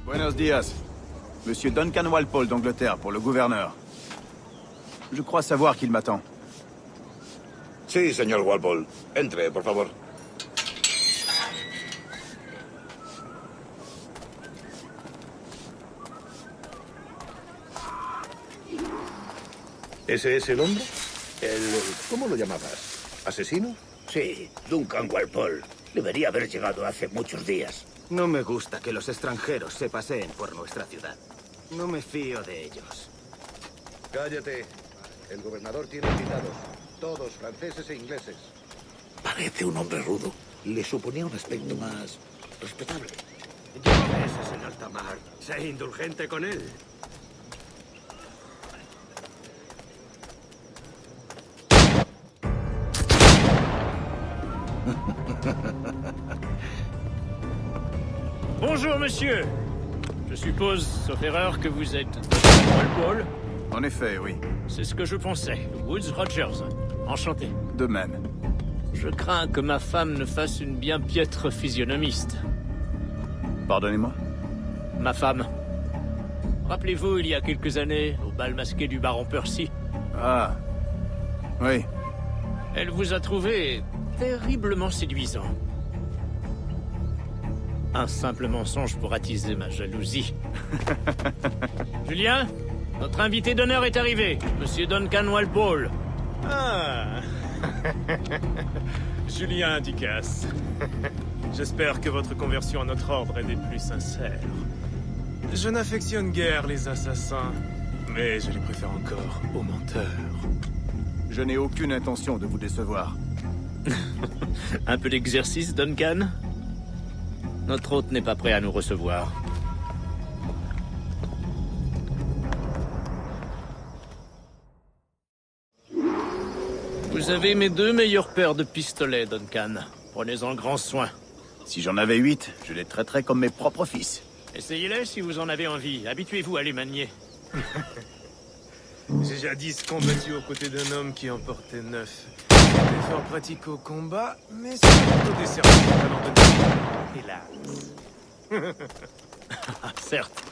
Buenos dias. Monsieur Duncan Walpole d'Angleterre pour le gouverneur. Je crois savoir qu'il m'attend. Sí, señor Walpole. Entre, por favor. ¿Ese es el hombre? ¿Cómo lo llamabas? ¿Asesino? Sí, Duncan Walpole. Debería haber llegado hace muchos días. No me gusta que los extranjeros se paseen por nuestra ciudad. No me fío de ellos. Cállate. El gobernador tiene invitados. Todos franceses e ingleses. Parece un hombre rudo. Le suponía un aspecto más respetable. Llévame ese en alta mar. Sé indulgente con él. Bonjour, monsieur. Je suppose, sauf erreur, que vous êtes Walpole. En effet, oui. C'est ce que je pensais. Woods Rogers. Enchanté. De même. Je crains que ma femme ne fasse une bien piètre physionomiste. Pardonnez-moi. Ma femme. Rappelez-vous, il y a quelques années, au bal masqué du baron Percy, Ah. Oui. elle vous a trouvé terriblement séduisant. Un simple mensonge pour attiser ma jalousie. Julien, notre invité d'honneur est arrivé, Monsieur Duncan Walpole. Ah. Julien Ducasse. J'espère que votre conversion à notre ordre est des plus sincères. Je n'affectionne guère les assassins, mais je les préfère encore aux menteurs. Je n'ai aucune intention de vous décevoir. Un peu d'exercice, Duncan? Notre hôte n'est pas prêt à nous recevoir. Vous avez mes 2 meilleures paires de pistolets, Duncan. Prenez-en grand soin. Si j'en avais 8, je les traiterais comme mes propres fils. Essayez-les si vous en avez envie. Habituez-vous à les manier. J'ai jadis combattu aux côtés d'un homme qui en portait 9. J'étais fort pratique au combat, mais c'est plutôt des services de hélas. Ah, certes.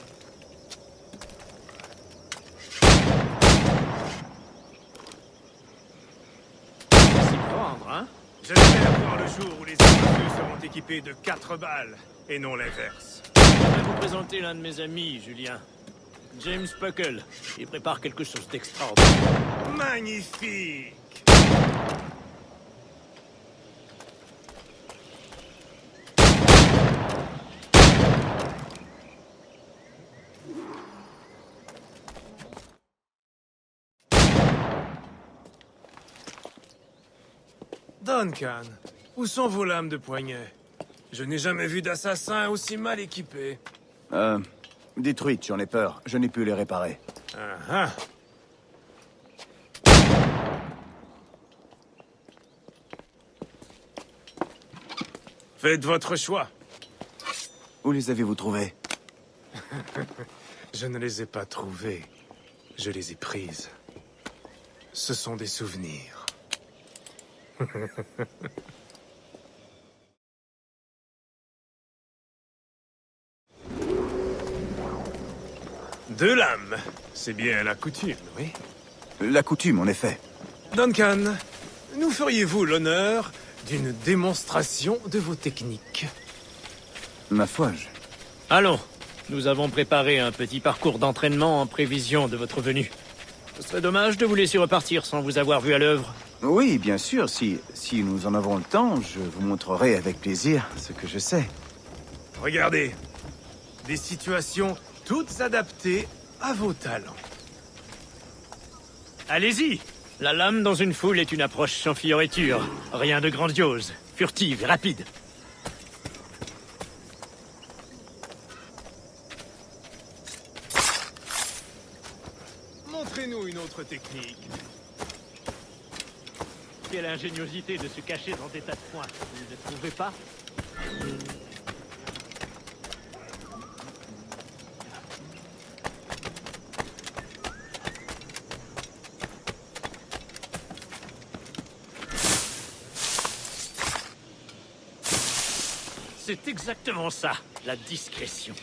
S'y prendre, hein? J'espère voir le jour où les individus seront équipés de 4 balles, et non l'inverse. Je vais vous présenter l'un de mes amis, Julien. James Puckle. Il prépare quelque chose d'extraordinaire. Magnifique! Duncan, où sont vos lames de poignet? Je n'ai jamais vu d'assassin aussi mal équipé. Détruites, j'en ai peur. Je n'ai pu les réparer. Ah. Faites votre choix. Où les avez-vous trouvés? Je ne les ai pas trouvées. Je les ai prises. Ce sont des souvenirs. Deux lames. C'est bien la coutume, oui. La coutume, en effet. Duncan, nous feriez-vous l'honneur d'une démonstration de vos techniques? Ma foi, Allons, nous avons préparé un petit parcours d'entraînement en prévision de votre venue. Ce serait dommage de vous laisser repartir sans vous avoir vu à l'œuvre. Oui, bien sûr, si nous en avons le temps, je vous montrerai avec plaisir ce que je sais. Regardez. Des situations toutes adaptées à vos talents. Allez-y! La lame dans une foule est une approche sans fioriture. Rien de grandiose, furtive et rapide. Montrez-nous une autre technique. Quelle ingéniosité de se cacher dans des tas de points. Vous ne trouvez pas? C'est exactement ça, la discrétion.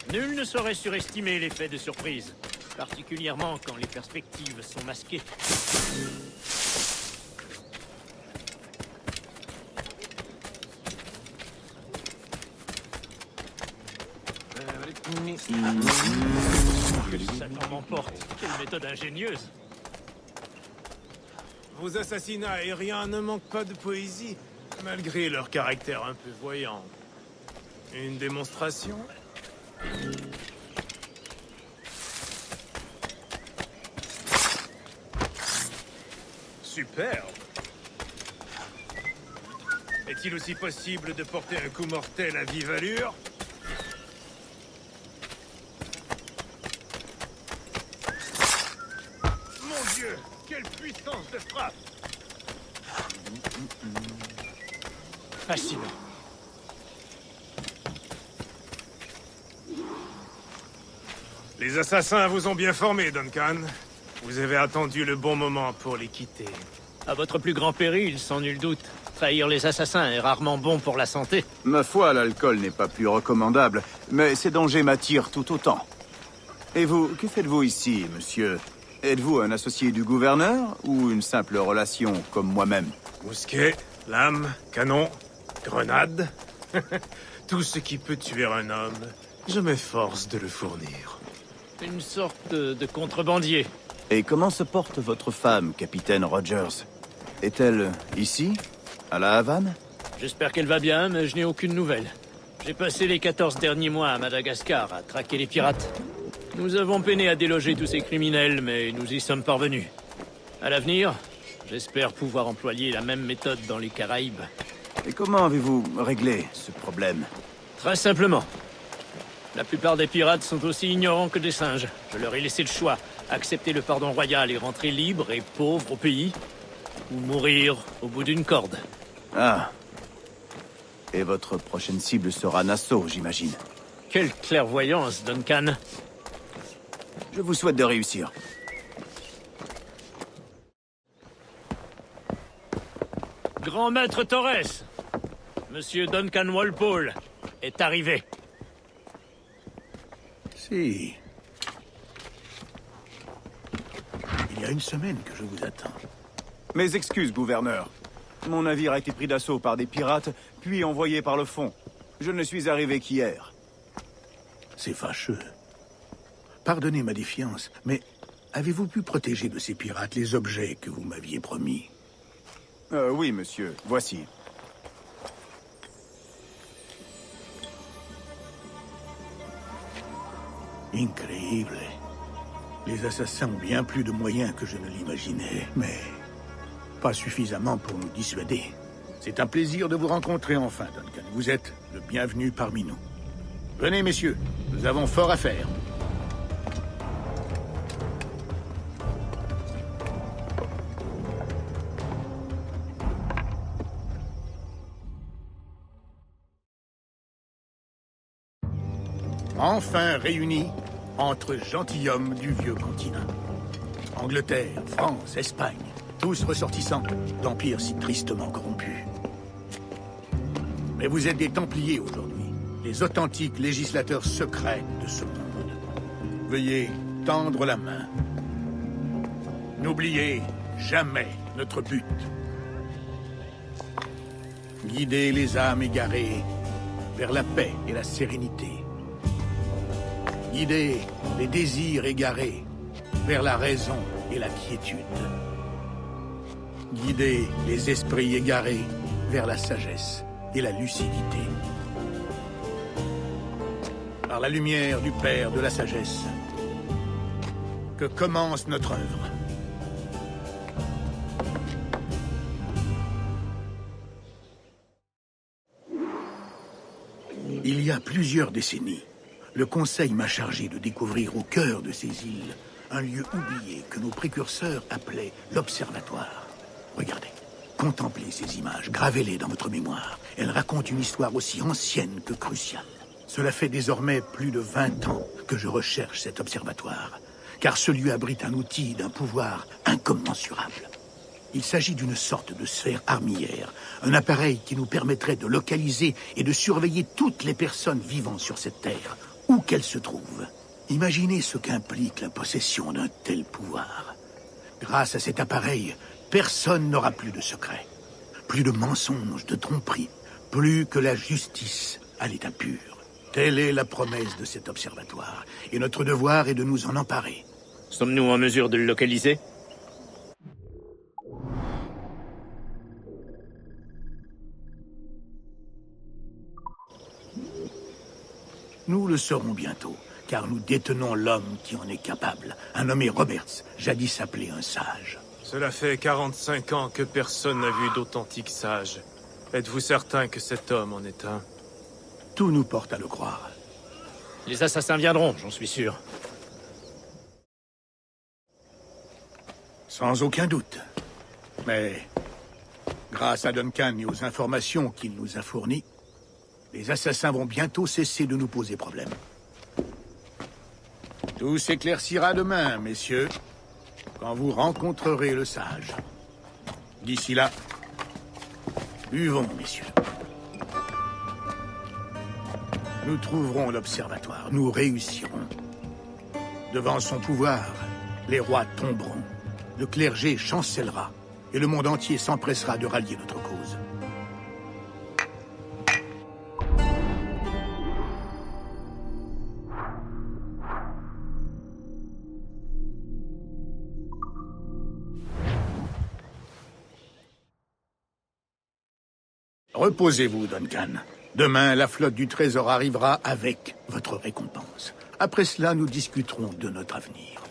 Nul ne saurait surestimer l'effet de surprise, particulièrement quand les perspectives sont masquées. Que Satan m'emporte. Quelle méthode ingénieuse. Vos assassinats aériens ne manquent pas de poésie, malgré leur caractère un peu voyant. Une démonstration? Superbe. Est-il aussi possible de porter un coup mortel à vive allure? Mon Dieu, quelle puissance de frappe! Fascinant. Les assassins vous ont bien formé, Duncan. Vous avez attendu le bon moment pour les quitter. À votre plus grand péril, sans nul doute. Trahir les assassins est rarement bon pour la santé. Ma foi, l'alcool n'est pas plus recommandable, mais ces dangers m'attirent tout autant. Et vous, que faites-vous ici, monsieur? Êtes-vous un associé du gouverneur ou une simple relation comme moi-même? Mousquet, lame, canon, grenade. Tout ce qui peut tuer un homme, je m'efforce de le fournir. Une sorte de contrebandier. Et comment se porte votre femme, capitaine Rogers? Est-elle ici, à la Havane? J'espère qu'elle va bien, mais je n'ai aucune nouvelle. J'ai passé les 14 derniers mois à Madagascar à traquer les pirates. Nous avons peiné à déloger tous ces criminels, mais nous y sommes parvenus. À l'avenir, j'espère pouvoir employer la même méthode dans les Caraïbes. Et comment avez-vous réglé ce problème? Très simplement. La plupart des pirates sont aussi ignorants que des singes. Je leur ai laissé le choix. Accepter le pardon royal et rentrer libre et pauvre au pays, ou mourir au bout d'une corde. Ah. Et votre prochaine cible sera Nassau, j'imagine. Quelle clairvoyance, Duncan. Je vous souhaite de réussir. Grand maître Torres, Monsieur Duncan Walpole est arrivé. Si. Il y a une semaine que je vous attends. Mes excuses, gouverneur. Mon navire a été pris d'assaut par des pirates, puis envoyé par le fond. Je ne suis arrivé qu'hier. C'est fâcheux. Pardonnez ma défiance, mais avez-vous pu protéger de ces pirates les objets que vous m'aviez promis? Oui, monsieur. Voici. Incroyable. Les assassins ont bien plus de moyens que je ne l'imaginais, mais pas suffisamment pour nous dissuader. C'est un plaisir de vous rencontrer enfin, Duncan. Vous êtes le bienvenu parmi nous. Venez, messieurs, nous avons fort à faire. Enfin réunis entre gentilshommes du vieux continent. Angleterre, France, Espagne, tous ressortissants d'empires si tristement corrompus. Mais vous êtes des Templiers aujourd'hui, les authentiques législateurs secrets de ce monde. Veuillez tendre la main. N'oubliez jamais notre but. Guider les âmes égarées vers la paix et la sérénité. Guider les désirs égarés vers la raison et la quiétude. Guider les esprits égarés vers la sagesse et la lucidité. Par la lumière du Père de la sagesse, que commence notre œuvre. Il y a plusieurs décennies, le Conseil m'a chargé de découvrir au cœur de ces îles un lieu oublié que nos précurseurs appelaient l'Observatoire. Regardez, contemplez ces images, gravez-les dans votre mémoire. Elles racontent une histoire aussi ancienne que cruciale. Cela fait désormais plus de 20 ans que je recherche cet observatoire, car ce lieu abrite un outil d'un pouvoir incommensurable. Il s'agit d'une sorte de sphère armillaire, un appareil qui nous permettrait de localiser et de surveiller toutes les personnes vivant sur cette terre, où qu'elle se trouve. Imaginez ce qu'implique la possession d'un tel pouvoir. Grâce à cet appareil, personne n'aura plus de secret. Plus de mensonges, de tromperies. Plus que la justice à l'état pur. Telle est la promesse de cet observatoire. Et notre devoir est de nous en emparer. Sommes-nous en mesure de le localiser? Nous le saurons bientôt, car nous détenons l'homme qui en est capable. Un nommé Roberts, jadis appelé un sage. Cela fait 45 ans que personne n'a vu d'authentiques sages. Êtes-vous certain que cet homme en est un? Tout nous porte à le croire. Les assassins viendront, j'en suis sûr. Sans aucun doute. Mais, grâce à Duncan et aux informations qu'il nous a fournies, les assassins vont bientôt cesser de nous poser problème. Tout s'éclaircira demain, messieurs, quand vous rencontrerez le sage. D'ici là, buvons, messieurs. Nous trouverons l'observatoire, nous réussirons. Devant son pouvoir, les rois tomberont, le clergé chancellera, et le monde entier s'empressera de rallier notre cause. Reposez-vous, Duncan. Demain, la flotte du Trésor arrivera avec votre récompense. Après cela, nous discuterons de notre avenir.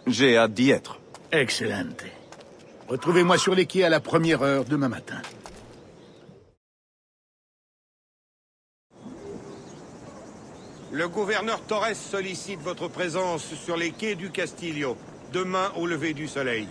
J'ai hâte d'y être. Excellente. Retrouvez-moi sur les quais à la première heure demain matin. Le gouverneur Torres sollicite votre présence sur les quais du Castillo, demain au lever du soleil.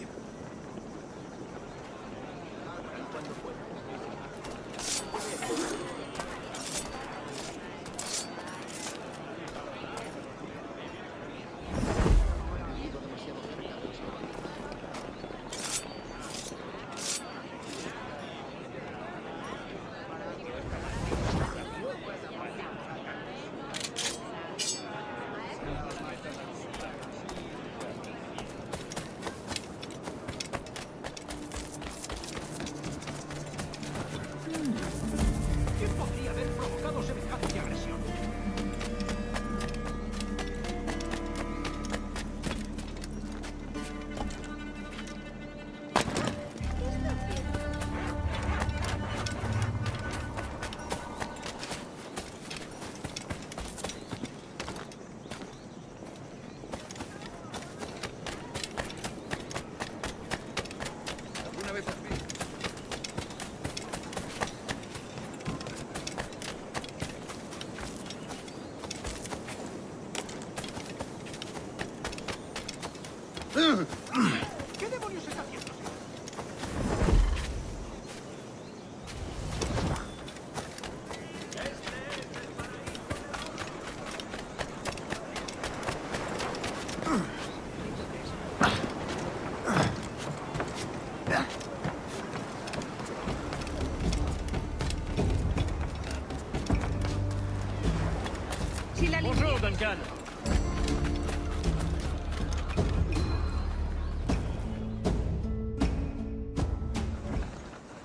Bonjour, Duncan.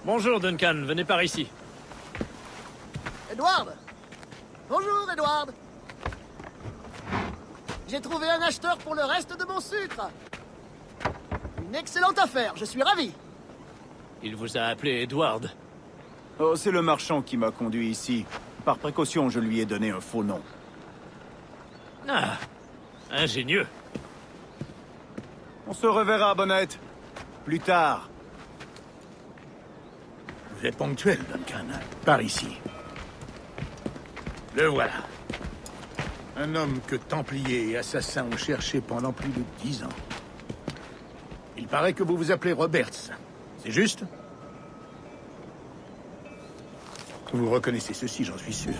Bonjour, Duncan. Venez par ici. Edward! Bonjour, Edward! J'ai trouvé un acheteur pour le reste de mon sucre. Une excellente affaire, je suis ravi. Il vous a appelé Edward. Oh, c'est le marchand qui m'a conduit ici. Par précaution, je lui ai donné un faux nom. Ah, ingénieux. On se reverra, Bonnette. Plus tard. Vous êtes ponctuel, Duncan. Par ici. Le voilà. Un homme que Templiers et assassins ont cherché pendant plus de 10 ans. Il paraît que vous vous appelez Roberts. C'est juste? Vous reconnaissez ceci, j'en suis sûr.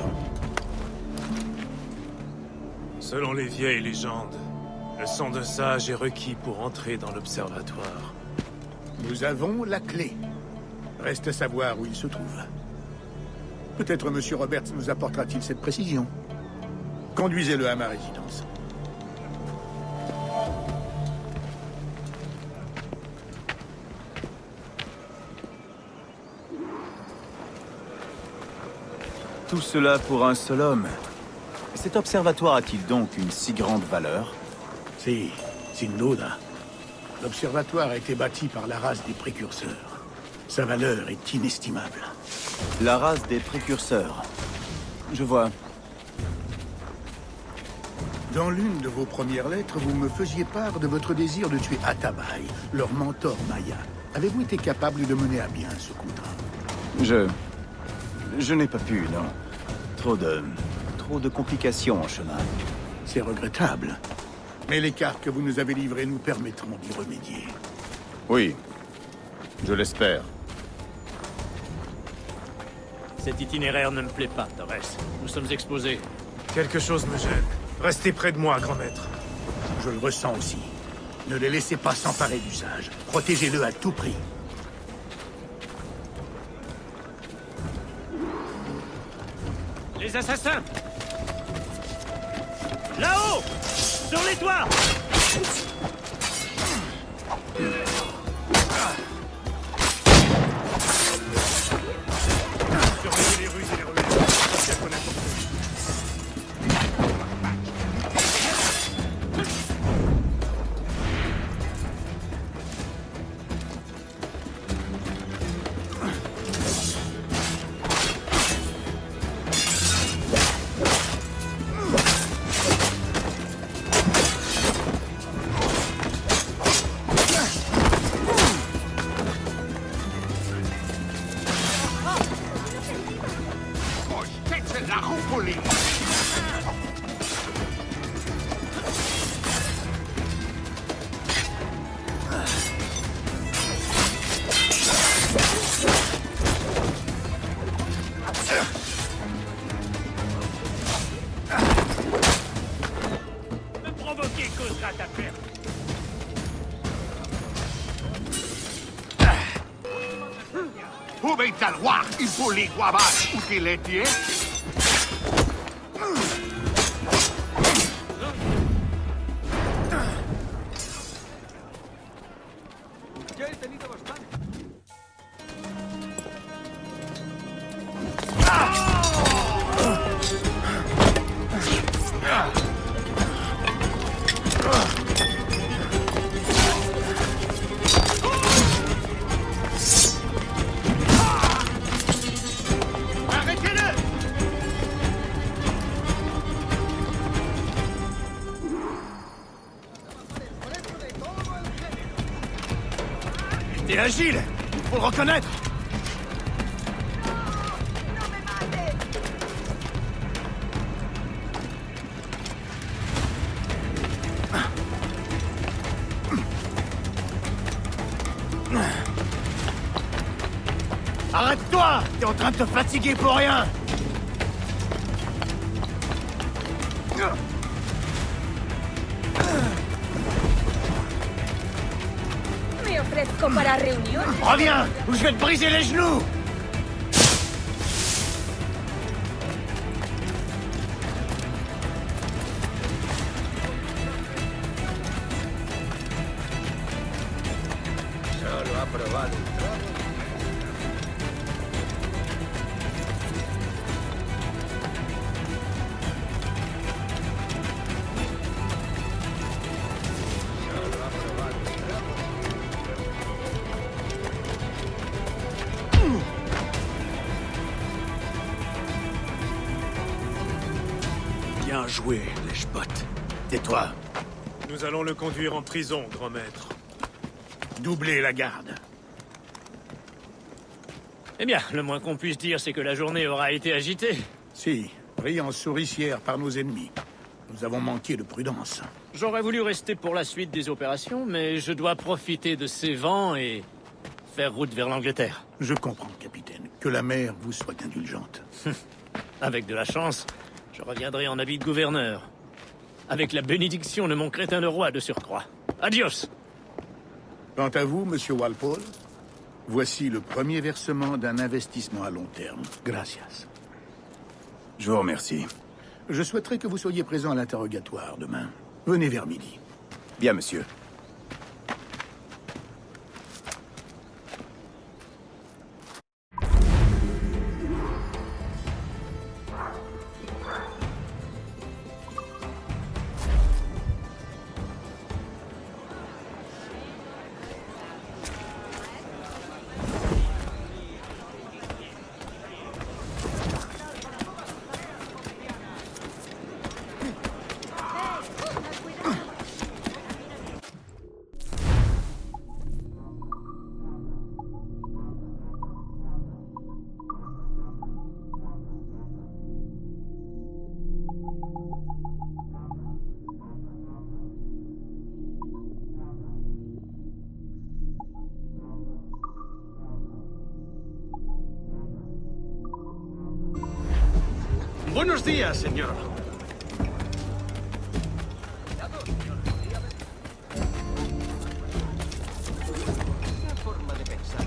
Selon les vieilles légendes, le sang de sage est requis pour entrer dans l'observatoire. Nous avons la clé. Reste à savoir où il se trouve. Peut-être M. Roberts nous apportera-t-il cette précision. Conduisez-le à ma résidence. Tout cela pour un seul homme. Cet observatoire a-t-il donc une si grande valeur? Si, sin duda. L'observatoire a été bâti par la race des précurseurs. Sa valeur est inestimable. La race des précurseurs. Je vois. Dans l'une de vos premières lettres, vous me faisiez part de votre désir de tuer Atabay, leur mentor maya. Avez-vous été capable de mener à bien ce contrat? Je n'ai pas pu, non. Trop de complications en chemin. C'est regrettable. Mais les cartes que vous nous avez livrées nous permettront d'y remédier. Oui, je l'espère. Cet itinéraire ne me plaît pas, Torres. Nous sommes exposés. Quelque chose me gêne. Restez près de moi, grand maître. Je le ressens aussi. Ne les laissez pas s'emparer du sage. Protégez-le à tout prix. Les assassins! Là-haut! Sur les toits! Surveillez les rues et les ruelles. Jusqu'à connaître. Provoquer causera ta perte. Huvitaluar impuliguabat utiletie. T'es agile! Faut le reconnaître! Arrête-toi! T'es en train de te fatiguer pour rien! Me ofrezco para reunión. Reviens! Ou je vais te briser les genoux! Solo ha probado un trago. Solo ha probado un trago. Bien joué, lèche-bot. Tais-toi. Nous allons le conduire en prison, grand maître. Doublez la garde. Eh bien, le moins qu'on puisse dire, c'est que la journée aura été agitée. Si, pris en souricière par nos ennemis. Nous avons manqué de prudence. J'aurais voulu rester pour la suite des opérations, mais je dois profiter de ces vents et faire route vers l'Angleterre. Je comprends, capitaine. Que la mer vous soit indulgente. Avec de la chance, je reviendrai en habit de gouverneur. Avec la bénédiction de mon crétin de roi de surcroît. Adios! Quant à vous, monsieur Walpole, voici le premier versement d'un investissement à long terme. Gracias. Je vous remercie. Je souhaiterais que vous soyez présent à l'interrogatoire demain. Venez vers midi. Bien, monsieur. Buenos días, señor. Forma de pensar.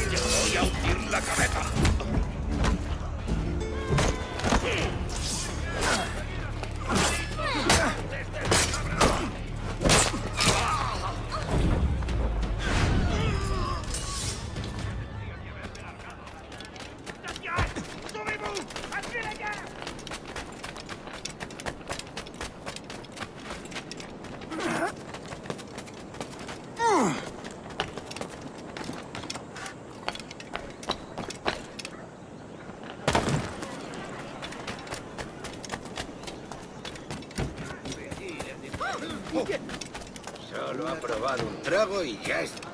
¡Te voy a hundir la cabeza! Solo ha probado un trago y ya está.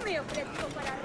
Me ofrezco para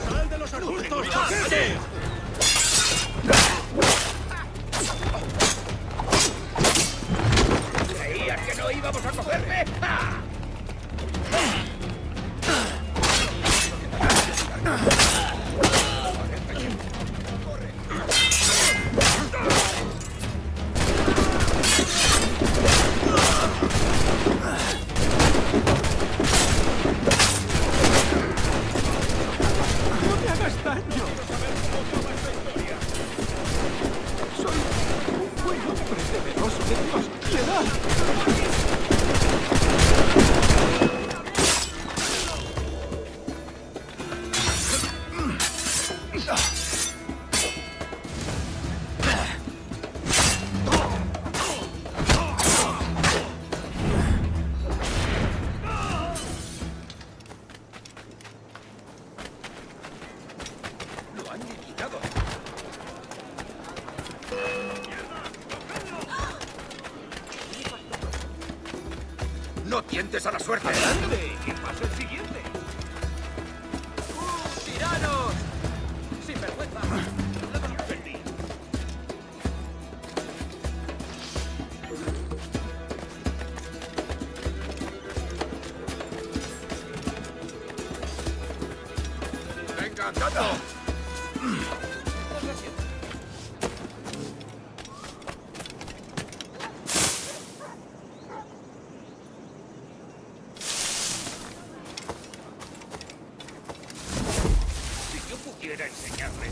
¡Sal de los arbustos! ¡Choquete! ¿Creías que no íbamos a cogerme? ¡Ah! Lo han liquidado. ¡No tientes a la suerte! ¡Adelante! ¡Que pase el siguiente! ¡Tiranos! ¡Sin vergüenza! ¡Venga, andando! Si yo pudiera enseñarles.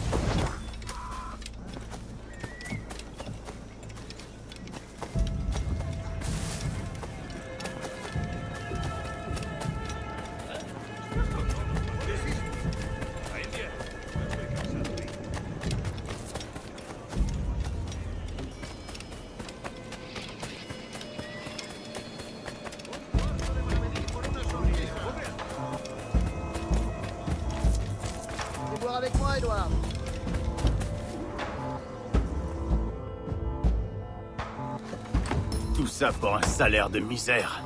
Edward. Tout ça pour un salaire de misère.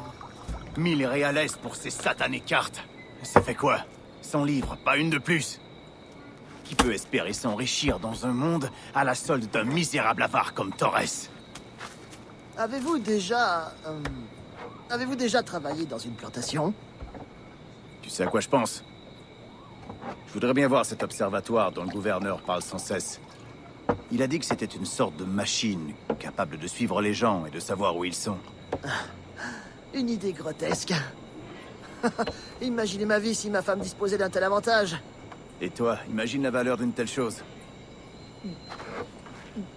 1000 réales pour ces satanées cartes. Ça fait quoi 100 livres, pas une de plus. Qui peut espérer s'enrichir dans un monde à la solde d'un misérable avare comme Torres? Avez-vous déjà travaillé dans une plantation? Tu sais à quoi je pense? Je voudrais bien voir cet observatoire dont le gouverneur parle sans cesse. Il a dit que c'était une sorte de machine capable de suivre les gens et de savoir où ils sont. Une idée grotesque. Imaginez ma vie si ma femme disposait d'un tel avantage. Et toi, imagine la valeur d'une telle chose.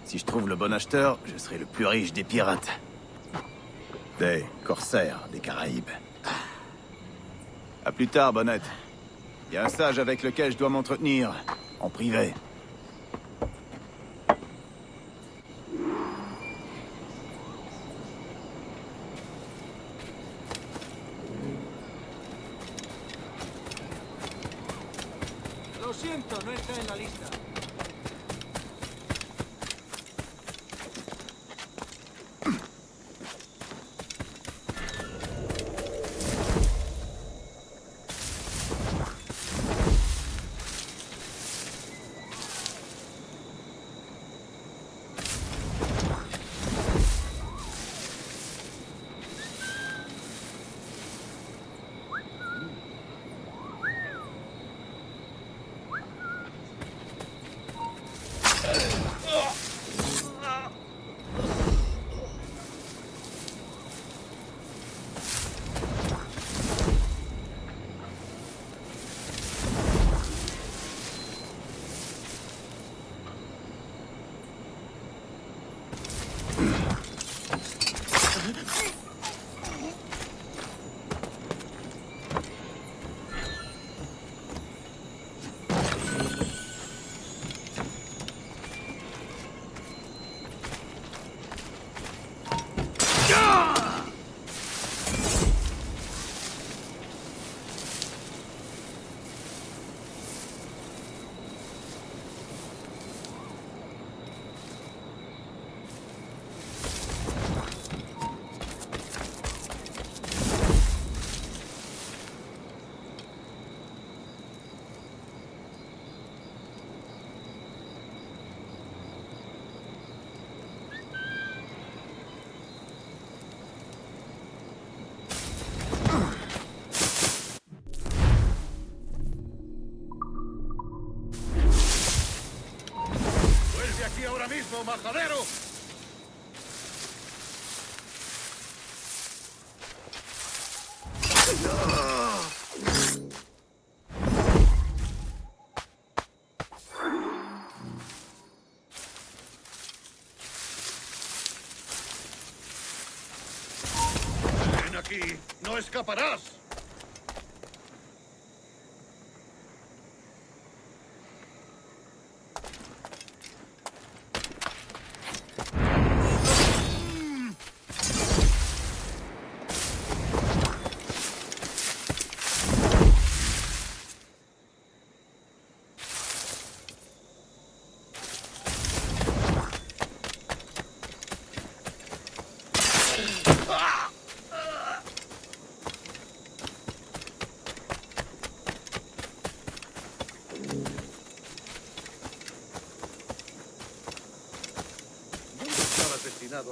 Si je trouve le bon acheteur, je serai le plus riche des pirates. Des corsaires des Caraïbes. À plus tard, Bonnette. Il y a un sage avec lequel je dois m'entretenir, en privé. Lo siento, no está en la lista. ahora mismo, majadero! ¡Ven aquí! ¡No escaparás!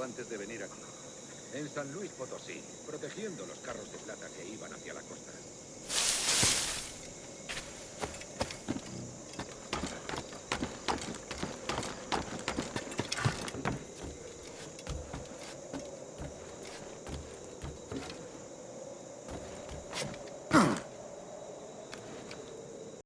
Antes de venir aquí, en San Luis Potosí, protegiendo los carros de plata que iban hacia la costa.